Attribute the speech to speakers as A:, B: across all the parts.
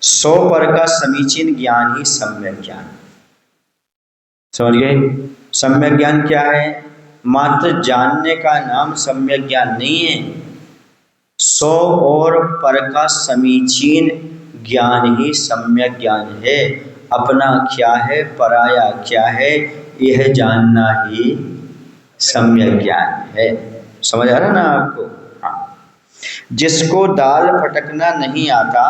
A: सौ पर का समीचीन ज्ञान ही सम्यक ज्ञान। समझ गए? सम्यक ज्ञान क्या है? मात्र जानने का नाम सम्यक ज्ञान नहीं है। सौ और पर का समीचीन ज्ञान ही सम्यक ज्ञान है। अपना क्या है, पराया क्या है, यह जानना ही सम्यक ज्ञान है। समझ आ रहा ना आपको? हाँ। जिसको दाल फटकना नहीं आता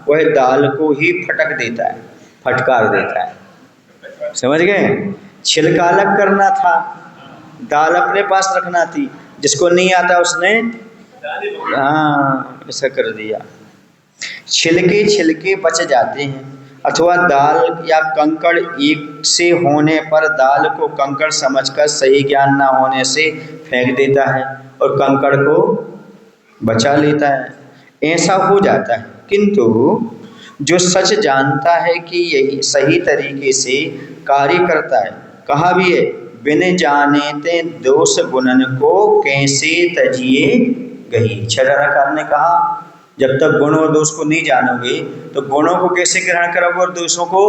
A: वह दाल को ही फटक देता है, फटकार देता है। समझ गए? छिलका अलग करना था, दाल अपने पास रखना थी। जिसको नहीं आता उसने हाँ ऐसा कर दिया। छिलके छिलके बच जाते हैं, अथवा दाल या कंकड़ एक से होने पर दाल को कंकड़ समझकर सही ज्ञान ना होने से फेंक देता है और कंकड़ को बचा लेता है। ऐसा हो जाता है। किंतु जो सच जानता है कि यही सही तरीके से कार्य करता है, कहा भी है, बिन जाने ते दोष गुणन को कैसे तजिए गई। छठाकार ने कहा जब तक गुण और दोष को नहीं जानोगे तो गुणों को कैसे ग्रहण करोगे और दोषों को?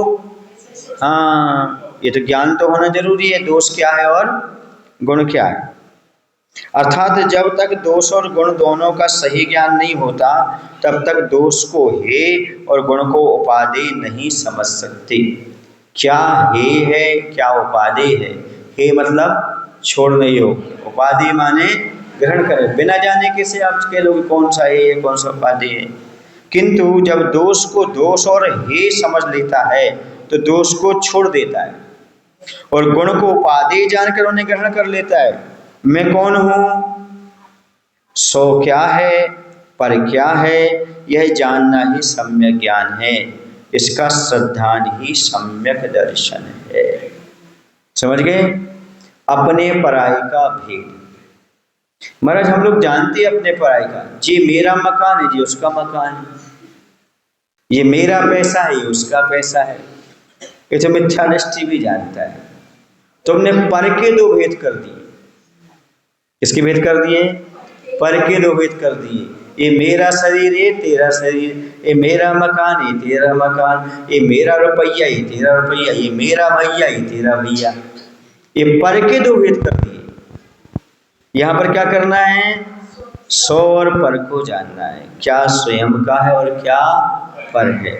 A: हाँ, ये तो ज्ञान तो होना जरूरी है, दोष क्या है और गुण क्या है। अर्थात जब तक दोष और गुण दोनों का सही ज्ञान नहीं होता तब तक दोष को हे और गुण को उपादेय नहीं समझ सकते। क्या हे है, क्या उपादेय है? हे मतलब छोड़ने योग्य, उपादेय माने ग्रहण करे। बिना जाने कैसे आप कह लोगे कौन सा है कौन सा उपादेय है? किंतु जब दोष को दोष और हे समझ लेता है तो दोष को छोड़ देता है और गुण को उपादेय जानकर उन्हें ग्रहण कर लेता है। मैं कौन हूं, सो क्या है, पर क्या है, यह जानना ही सम्यक ज्ञान है। इसका श्रद्धान ही सम्यक दर्शन है। समझ गए? अपने पराई का भेद। महाराज हम लोग जानते हैं अपने पराई का, जी मेरा मकान है, जी उसका मकान है, ये मेरा पैसा है, ये उसका पैसा है। ये तो मिथ्या दृष्टि भी जानता है। तुमने पर के दो भेद कर दिए। किसके भेद कर दिए? पर के दो भेद कर दिए। ये मेरा शरीर है, तेरा शरीर, ये मेरा मकान है, तेरा मकान, ये मेरा रुपया, ये तेरा रुपया, ये मेरा भैया, ये तेरा भैया। ये पर के दो भेद कर दिए। यहाँ पर क्या करना है? सो और पर को जानना है, क्या स्वयं का है और क्या पर है।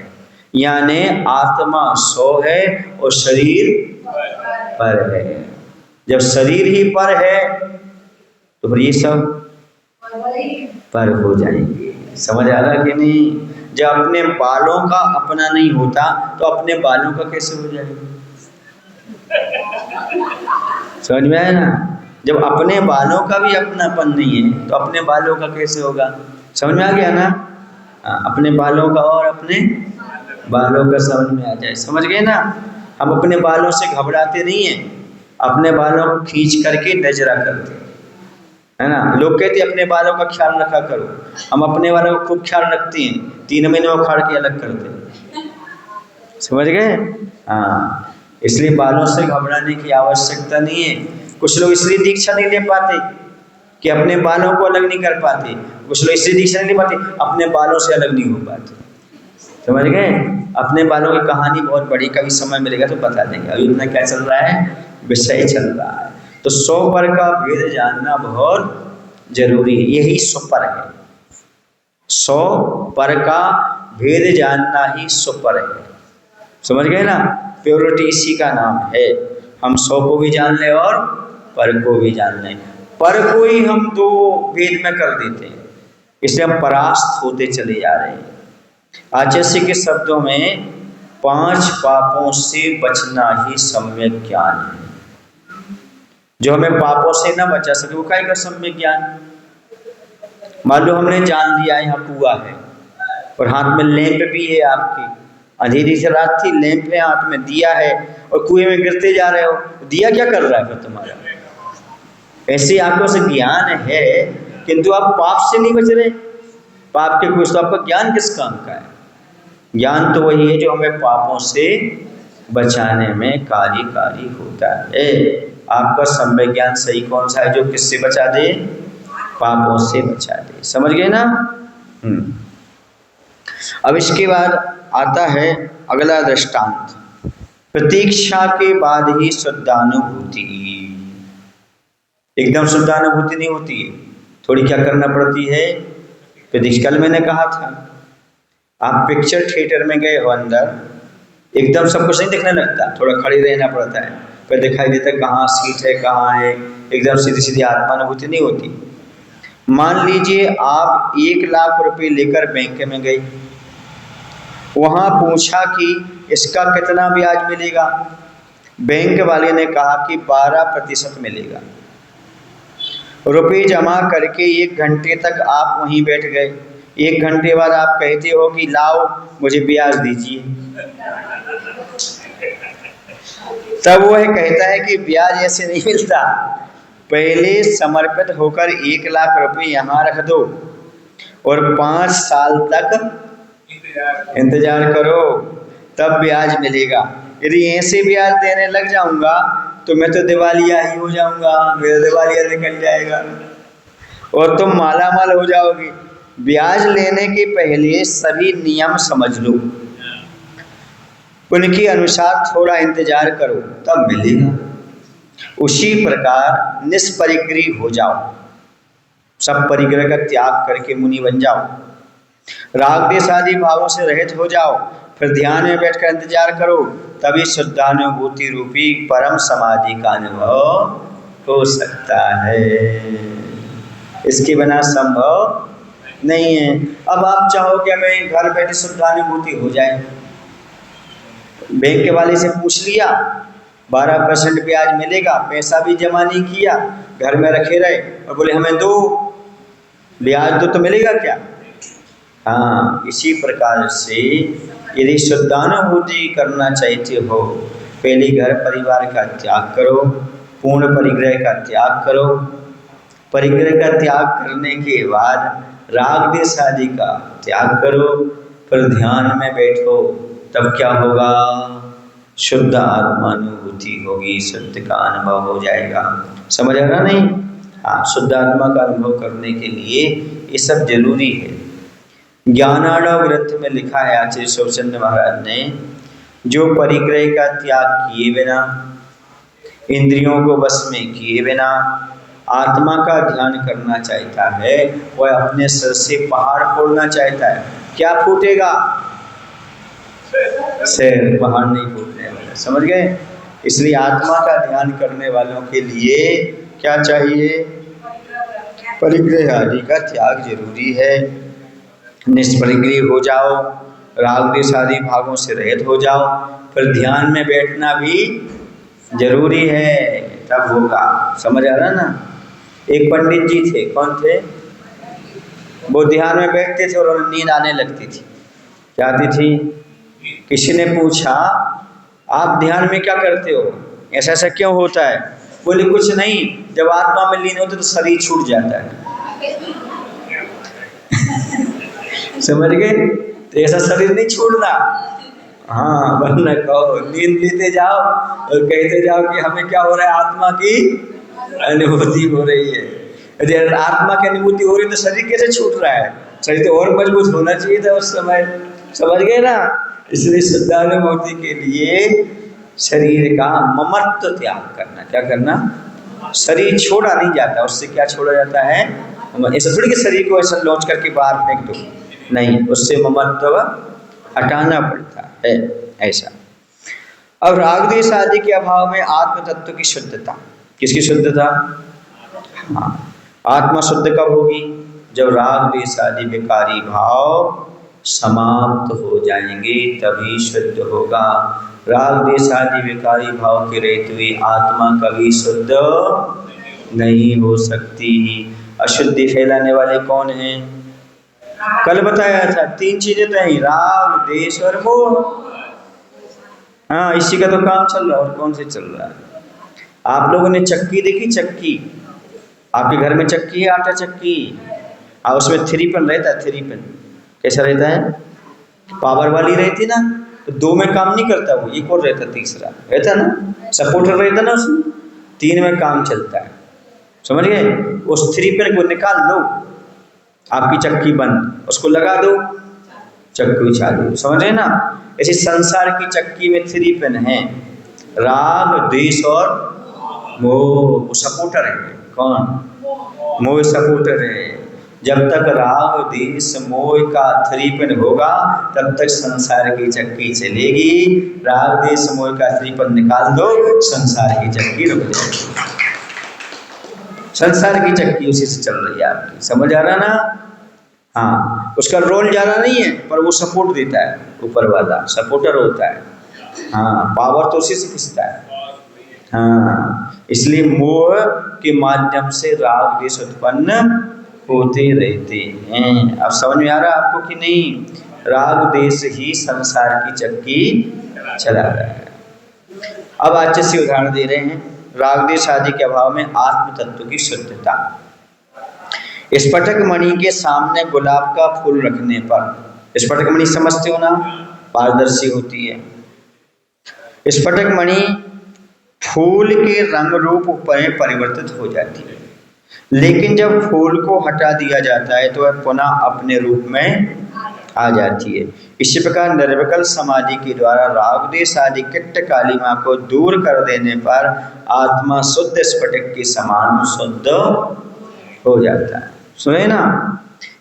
A: यानी आत्मा सो है और शरीर पर है। जब शरीर ही पर है तो फिर ये सब पर हो जाएंगे। समझ आ रहा कि नहीं? जब अपने बालों का अपना नहीं होता तो अपने बालों का कैसे हो जाएगा? समझ में आया ना? जब अपने बालों का भी अपनापन नहीं है तो अपने बालों का कैसे होगा? समझ में आ गया ना? अपने बालों का और अपने बालों का समझ में आ जाए। समझ गए ना? हम अपने बालों से घबराते नहीं हैं, अपने बालों को खींच करके नजरा करते है ना। लोग कहते हैं अपने बालों का ख्याल रखा करो, हम अपने बालों का खूब ख्याल रखते हैं, 3 महीने में उखाड़ के अलग करते हैं। समझ गए? हाँ, इसलिए बालों से घबराने की आवश्यकता नहीं है। कुछ लोग इसलिए दीक्षा नहीं ले पाते कि अपने बालों को अलग नहीं कर पाते। कुछ लोग इसलिए दीक्षा नहीं ले पाते, अपने बालों से अलग नहीं हो पाते। समझ गए? अपने बालों की कहानी बहुत बड़ी, कभी समय मिलेगा तो बता देंगे। अभी इतना क्या चल रहा है? विषय चल रहा है। तो सो पर का भेद जानना बहुत जरूरी है, यही सुपर है। सो पर का भेद जानना ही सुपर है। समझ गए ना? प्योरिटी इसी का नाम है। हम सो को भी जान ले और पर को भी जान लें। पर को ही हम दो भेद में कर देते हैं, इसलिए हम परास्त होते चले जा रहे हैं। आचार्य के शब्दों में 5 पापों से बचना ही सम्यक ज्ञान है। जो हमें पापों से ना बचा सके वो काहे का सम्यक ज्ञान? मान लो हमने जान लिया यहाँ कुआं है और हाथ में लैंप भी है आपकी, अंधेरी से रात थी, लैंप है हाथ में, दिया है और कुएं में गिरते जा रहे हो, दिया क्या कर रहा है फिर तुम्हारा? ऐसे आंखों से ज्ञान है किंतु आप पाप से नहीं बच रहे। पाप के कुछ तो आपका ज्ञान किस काम का है? ज्ञान तो वही है जो हमें पापों से बचाने में कार्यकारी होता है। आपका सम्यक ज्ञान सही कौन सा है? जो किससे बचा दे? पापों से बचा दे। समझ गए ना? अब इसके बाद आता है अगला दृष्टांत, प्रतीक्षा के बाद ही शुद्धानुभूति। एकदम शुद्धानुभूति नहीं होती है, थोड़ी क्या करना पड़ती है, प्रतीक्षा। कल मैंने कहा था, आप पिक्चर थिएटर में गए हो, अंदर एकदम सब कुछ नहीं देखने लगता, थोड़ा खड़े रहना पड़ता है, फिर दिखाई देता है कहाँ सीट है कहाँ है, एकदम सीधी सीधी आत्मानुभूति नहीं होती। मान लीजिए आप 1,00,000 रुपए लेकर बैंक में गए, वहाँ पूछा कि इसका कितना ब्याज मिलेगा, बैंक वाले ने कहा कि 12% मिलेगा। रुपए जमा करके 1 घंटे तक आप वहीं बैठ गए, 1 घंटे बाद आप कहते हो कि लाओ मुझे ब्याज दीजिए, तब वह कहता है कि ब्याज ऐसे नहीं मिलता, पहले समर्पित होकर 1,00,000 रुपए यहाँ रख दो और 5 साल तक इंतजार करो, तब ब्याज मिलेगा। यदि ऐसे ब्याज देने लग जाऊंगा तो मैं तो दिवालिया ही हो जाऊंगा, मेरा दिवालिया निकल जाएगा और तुम मालामाल हो जाओगे। ब्याज लेने के पहले सभी नियम समझ लो, उनके अनुसार थोड़ा इंतजार करो, तब मिलेगा। उसी प्रकार निष्परिग्रही हो जाओ, सब परिग्रह का त्याग करके मुनि बन जाओ, राग देश आदि भावों से रहित हो जाओ, फिर ध्यान में बैठकर इंतजार करो, तभी शुद्धानुभूति रूपी परम समाधि का अनुभव हो सकता है, इसके बिना संभव नहीं है। अब आप चाहो कि हमें घर बैठे शुद्धानुभूति हो जाए, बैंक वाले से पूछ लिया 12% ब्याज मिलेगा, पैसा भी जमा नहीं किया, घर में रखे रहे और बोले हमें दो ब्याज दो तो मिलेगा क्या। हाँ, इसी प्रकार से यदि शुद्धानुभूति करना चाहते हो, पहले घर परिवार का त्याग करो, पूर्ण परिग्रह का त्याग करो, परिग्रह का त्याग करने के बाद राग देश आदि का त्याग करो, फिर ध्यान में बैठो, तब क्या होगा, शुद्ध आत्मानुभूति होगी, सत्य का अनुभव हो जाएगा। समझ आ रहा नहीं। हाँ, शुद्ध आत्मा का अनुभव करने के लिए ये सब जरूरी है। ज्ञानार्णव ग्रंथ में लिखा है आचार्य शौचंद्र महाराज ने, जो परिग्रह का त्याग किए बिना, इंद्रियों को वश में किए बिना आत्मा का ध्यान करना चाहता है, वह अपने सिर से पहाड़ फोड़ना चाहता है। क्या फूटेगा, सिर, पहाड़ नहीं फूटने वाला। समझ गए। इसलिए आत्मा का ध्यान करने वालों के लिए क्या चाहिए, परिग्रह आदि का त्याग जरूरी है। निष्परिग्रही हो जाओ, राग द्वेष आदि भागों से रहित हो जाओ, फिर ध्यान में बैठना भी जरूरी है, तब होगा। समझ आ रहा ना। एक पंडित जी थे, कौन थे, वो ध्यान में बैठते थे और उन्हें नींद आने लगती थी। क्या आती थी, किसी ने पूछा आप ध्यान में क्या करते हो, ऐसा ऐसा क्यों होता है। बोले कुछ नहीं, जब आत्मा में लीन होते तो शरीर छूट जाता है। समझ गए। तो ऐसा शरीर नहीं छोड़ना। हाँ, वरना कहो नींद लेते जाओ और कहते जाओ कि हमें क्या हो रहा है, आत्मा की अनुभूति हो रही है। यदि आत्मा की अनुभूति हो रही तो शरीर कैसे छूट रहा है, शरीर तो और मजबूत होना चाहिए था उस समय। समझ गए ना। इसलिए शुद्धानुभूति के लिए शरीर का ममत्व त्याग करना। क्या करना, शरीर छोड़ा नहीं जाता, उससे क्या छोड़ा जाता है, ऐसा थोड़ी कि शरीर को ऐसा लॉन्च करके बाहर फेंक दो, नहीं, उससे ममत्व हटाना पड़ता है, ऐसा। अब राग द्वेष आदि के अभाव में आत्म तत्व की शुद्धता, किसकी शुद्धता, हाँ, आत्मा शुद्ध कब होगी, जब राग द्वेष आदि विकारी भाव समाप्त हो जाएंगे, तभी शुद्ध होगा। राग द्वेष आदि विकारी भाव के रहित हुई आत्मा कभी शुद्ध नहीं हो सकती। अशुद्धि फैलाने वाले कौन हैं, कल बताया था, 3 चीजें तो हैं, राग द्वेष और मोह। हाँ, इसी का तो काम चल रहा है, और कौन से चल रहा है। आप लोगों ने चक्की देखी, चक्की, आपके घर में चक्की है, आटा चक्की, और उसमें 3 पिन रहता है। 3 पिन कैसा रहता है, पावर वाली रहती ना, तो 2 में काम नहीं करता, वो एक और रहता, तीसरा रहता ना, सपोर्टर रहता ना, उसमें 3 में काम चलता है। समझ गए। उस 3 पिन को निकाल दो, आपकी चक्की बंद, उसको लगा दो, चक्की चालू, समझ रहे ना। ऐसे संसार की चक्की में 3 पिन है, राग द्वेष और मोह। वो सपोर्टर है। कौन? मोह सपोर्टर है। जब तक राग द्वेष मोह का 3 पिन होगा तब तक संसार की चक्की चलेगी। राग द्वेष मोह का 3 पिन निकाल दो, संसार की चक्की रुक जाएगी। संसार की चक्की उसी से चल रही है आपकी, समझ आ रहा ना। हाँ, उसका रोल ज्यादा नहीं है पर वो सपोर्ट देता है, ऊपर वाला सपोर्टर होता है। हाँ, पावर तो उसी से खींचता है। हाँ, इसलिए मोह के माध्यम से राग द्वेष उत्पन्न होते रहते हैं। अब समझ में आ रहा है आपको कि नहीं? राग द्वेष ही संसार की चक्की चला रहा है। अब अच्छे से उदाहरण दे रहे हैं। राग द्वेष आदि के अभाव में आत्म तत्व की शुद्धता। स्फटिक मणि के सामने गुलाब का फूल रखने पर, स्फटिक मणि समझते हो ना, पारदर्शी होती है। स्फटिक मणि फूल के रंग रूप में परिवर्तित हो जाती है, लेकिन जब फूल को हटा दिया जाता है तो वह पुनः अपने रूप में आ जाती है। इसी प्रकार निर्विकल्प समाधि के द्वारा राग द्वेष आदि किट्ट कालिमा को दूर कर देने पर आत्मा शुद्ध स्फटिक के समान शुद्ध हो जाता है। सुने ना,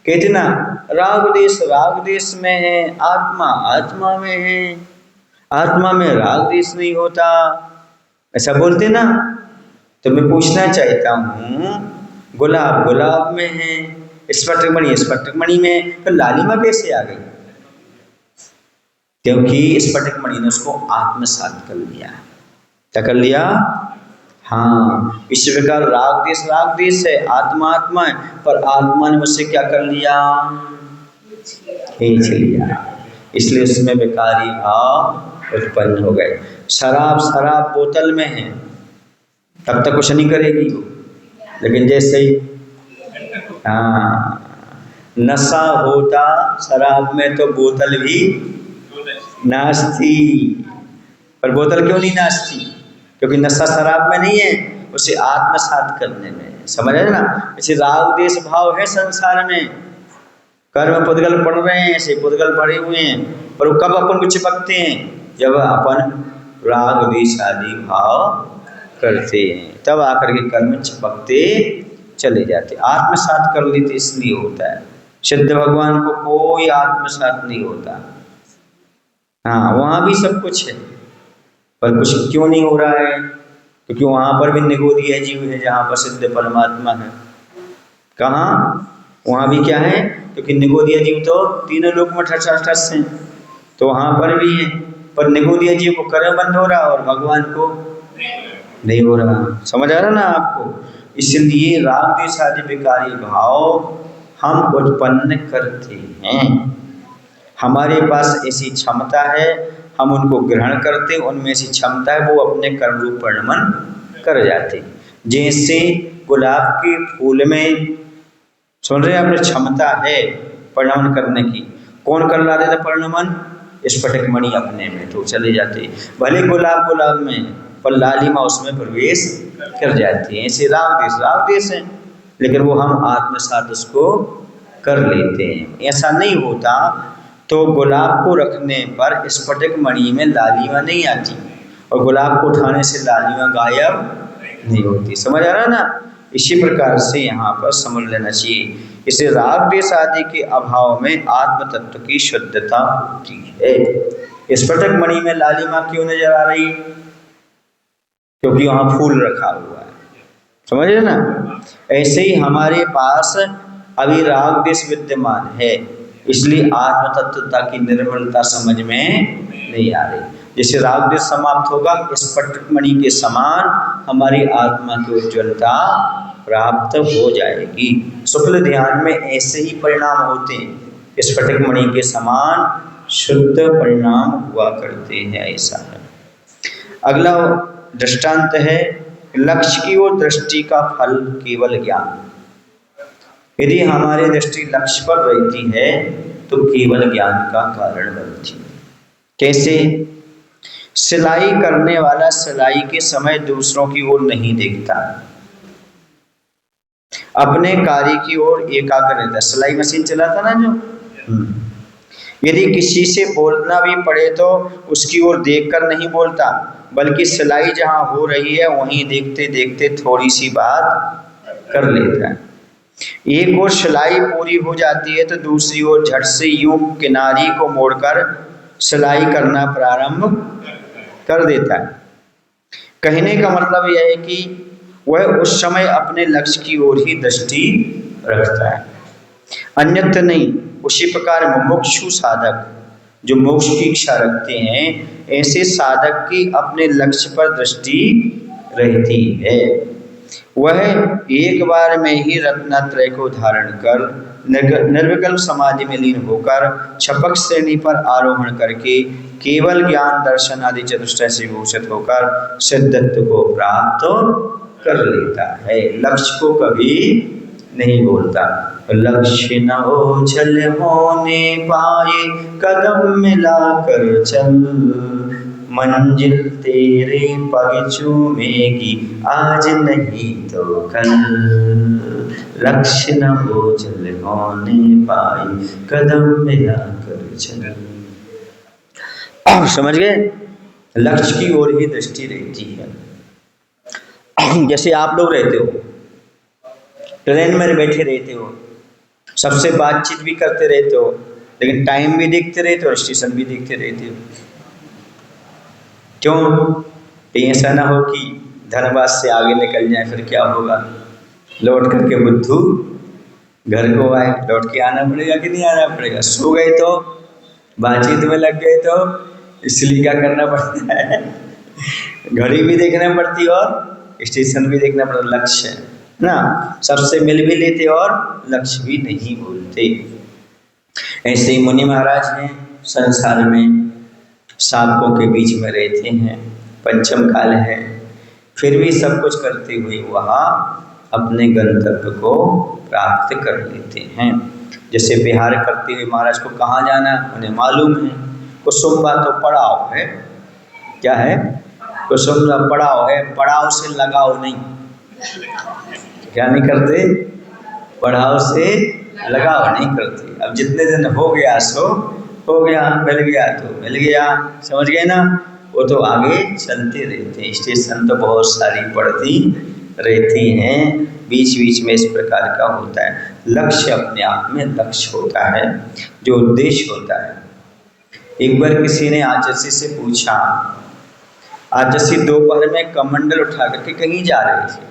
A: कहते ना राग द्वेष में है, आत्मा आत्मा में है, आत्मा में राग द्वेष नहीं होता, ऐसा बोलते ना। तो मैं पूछना चाहता हूँ, गुलाब गुलाब में है, स्फटिक मणि में, तो लालिमा कैसे आ गई? क्योंकि स्फटिक मणि ने उसको आत्मसात कर लिया। क्या कर लिया? हाँ, इस प्रकार राग द्वेष है, आत्मा आत्मा है, पर आत्मा ने मुझसे क्या कर लिया? खींच लिया। इसलिए उसमें विकारी भाव उत्पन्न हो गए। शराब बोतल में है तब तक कुछ नहीं करेगी वो, लेकिन जैसे ही नशा होता शराब में तो बोतल भी नाचती। पर बोतल क्यों नहीं नाचती? क्योंकि नशा शराब में नहीं है, उसे आत्मसात करने में। समझ रहे ना? ऐसे राग द्वेष भाव है संसार में। कर्म पुद्गल पढ़ रहे हैं, ऐसे पुद्गल पढ़े हुए हैं, पर वो कब अपन को चिपकते हैं? जब अपन राग द्वेष आदि भाव करते हैं, तब आकर के कर्म चिपकते चले जाते। आत्मसात कर लेते इसलिए होता है। सिद्ध भगवान को कोई आत्मसात नहीं होता। हाँ, वहाँ भी सब कुछ है, पर कुछ क्यों नहीं हो रहा है? क्योंकि वहाँ पर भी निगोदीय जीव है जहाँ पर सिद्ध परमात्मा है। कहाँ? वहाँ भी क्या है? क्योंकि निगोदीय जीव तो तीनों लोक में ठस हैं, तो वहाँ पर भी है, पर निगोदीय जीव को कर्म बंद हो रहा और भगवान को नहीं हो रहा। समझ आ रहा ना आपको? इसलिए राग द्वेष आदि विकारी भाव हम उत्पन्न करते हैं। हमारे पास ऐसी क्षमता है, हम उनको ग्रहण करते, उनमें ऐसी क्षमता है, वो अपने कर्म रूप परिणमन कर जाते। जैसे गुलाब के फूल में, सुन रहे हैं, अपनी क्षमता है परिणमन करने की। कौन कर लाते थे परिणमन? स्फटिक मणि अपने में तो चले जाते। भले गुलाब में, पर लालिमा उसमें प्रवेश कर जाती है। ऐसे राग द्वेष है, लेकिन वो हम आत्मसात उसको कर लेते हैं। ऐसा नहीं होता तो गुलाब को रखने पर स्फटिक मणि में लालिमा नहीं आती, और गुलाब को उठाने से लालिमा गायब नहीं होती। समझ आ रहा ना? इसी प्रकार से यहाँ पर समझ लेना चाहिए। इसे राग द्वेष आदि के अभाव में आत्म तत्व की शुद्धता होती है। स्फटिक मणि में लालिमा क्यों नजर आ रही? क्योंकि वहाँ फूल रखा हुआ है। समझ रहे ना? ऐसे ही हमारे पास अभी राग द्वेष विद्यमान है, इसलिए आत्म तत्वता की निर्मलता समझ में नहीं आ रही। जैसे राग द्वेष समाप्त होगा, स्फटिक मणि के समान हमारी आत्मा की उज्ज्वलता प्राप्त हो जाएगी। शुक्ल ध्यान में ऐसे ही परिणाम होते हैं, स्फटिक मणि के समान शुद्ध परिणाम हुआ करते हैं। ऐसा है। अगला दृष्टांत है, लक्ष्य की ओर दृष्टि का फल केवल ज्ञान। यदि हमारी दृष्टि लक्ष्य पर रहती है तो केवल ज्ञान का कारण बनती है। कैसे? सिलाई करने वाला सिलाई के समय दूसरों की ओर नहीं देखता, अपने कार्य की ओर एकाग्र रहता। सिलाई मशीन चलाता ना जो, यदि किसी से बोलना भी पड़े तो उसकी ओर देखकर नहीं बोलता, बल्कि सिलाई जहाँ हो रही है वहीं देखते देखते थोड़ी सी बात कर लेता है। एक ओर सिलाई पूरी हो जाती है तो दूसरी ओर झट से यूं किनारी को मोड़कर सिलाई करना प्रारंभ कर देता है। कहने का मतलब यह है कि वह उस समय अपने लक्ष्य की ओर ही दृष्टि रखता है, अन्यत्र नहीं। उसी प्रकार मुमुक्षु साधक जो मोक्ष की इच्छा रखते हैं, ऐसे साधक की अपने लक्ष्य पर दृष्टि रहती है। वह एक बार में ही रत्नत्रय को धारण कर निर्विकल्प समाधि में लीन होकर छपक श्रेणी पर आरोहण करके केवल ज्ञान दर्शन आदि चतुष्टय से भूषित होकर सिद्धत्व को प्राप्त कर लेता है। लक्ष्य को कभी नहीं बोलता। लक्ष्य न ओझल होने पाए कदम मिलाकर चल, मंजिल तेरे पग चूमेगी आज नहीं तो कल। लक्ष्य न ओझल होने पाए कदम मिलाकर चल। समझ गए? लक्ष्य की ओर ही दृष्टि रहती है। जैसे आप लोग रहते हो, ट्रेन में बैठे रहते हो, सबसे बातचीत भी करते रहते हो, लेकिन टाइम भी देखते रहते हो, स्टेशन भी देखते रहते हो। क्यों? कहीं ऐसा ना हो कि धनबाद से आगे निकल जाए, फिर क्या होगा? लौट करके बुद्धू घर को आए, लौट के आना पड़ेगा कि नहीं आना पड़ेगा? सो गए तो, बातचीत में लग गए तो, इसलिए क्या करना पड़ता है? घड़ी भी देखना पड़ती और स्टेशन भी देखना पड़ता। लक्ष्य है ना, सबसे मिल भी लेते और लक्ष्य भी नहीं भूलते। ऐसे ही मुनि महाराज हैं, संसार में साधकों के बीच में रहते हैं, पंचम काल है, फिर भी सब कुछ करते हुए वहाँ अपने गंतव्य को प्राप्त कर लेते हैं। जैसे विहार करते हुए महाराज को कहाँ जाना उन्हें मालूम है। कुसुम्बा तो पड़ाव है, क्या है? कुसुम्बा पड़ाव है, पड़ाव से लगाव नहीं। क्या नहीं करते? पड़ाव से लगाव नहीं करते। अब जितने दिन हो गया सो हो गया, मिल गया तो मिल गया, समझ गए ना? वो तो आगे चलते रहते हैं। स्टेशन तो बहुत सारी पड़ती रहती हैं, बीच बीच में इस प्रकार का होता है। लक्ष्य अपने आप में लक्ष्य होता है, जो उद्देश्य होता है। एक बार किसी ने आचार्य से पूछा, आचार्य दोपहर में कमंडल उठा करके कहीं जा रहे थे,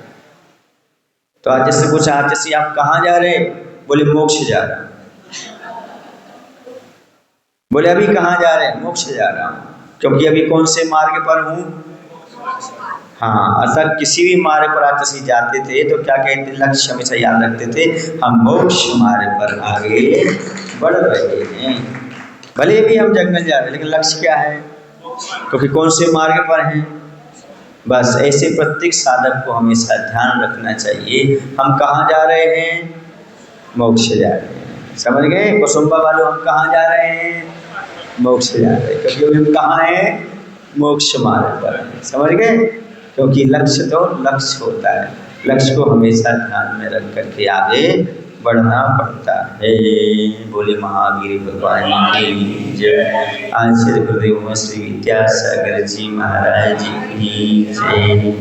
A: तो आचार्य से पूछा, आचार्य आप कहाँ जा रहे? बोले मोक्ष जा रहा। बोले अभी कहाँ जा रहे हैं? मोक्ष जा रहा हूँ, क्योंकि अभी कौन से मार्ग पर हूँ? हाँ, अर्थात किसी भी मार्ग पर आचार्य जाते थे तो क्या कहते? लक्ष्य हमेशा याद रखते थे, हम मोक्ष मार्ग पर आगे बढ़ रहे हैं। भले भी हम जंगल जा रहे हैं, लेकिन लक्ष्य क्या है? क्योंकि कौन से मार्ग पर हैं। बस ऐसे प्रत्येक साधक को हमेशा ध्यान रखना चाहिए, हम कहाँ जा रहे हैं? मोक्ष जा रहे हैं। समझ गए? कुसुम्बा वालों, हम कहाँ जा रहे हैं? मोक्ष जा रहे हैं। क्योंकि हम कहाँ हैं? मोक्ष मार्ग पर हैं। समझ गए? क्योंकि लक्ष्य तो लक्ष्य होता है, लक्ष्य को हमेशा ध्यान में रख करके आगे बढ़ना पड़ता है। बोले महावीर भगवान की जय। आचार्य गुरुदेव श्री विद्यासागर जी महाराज की जय।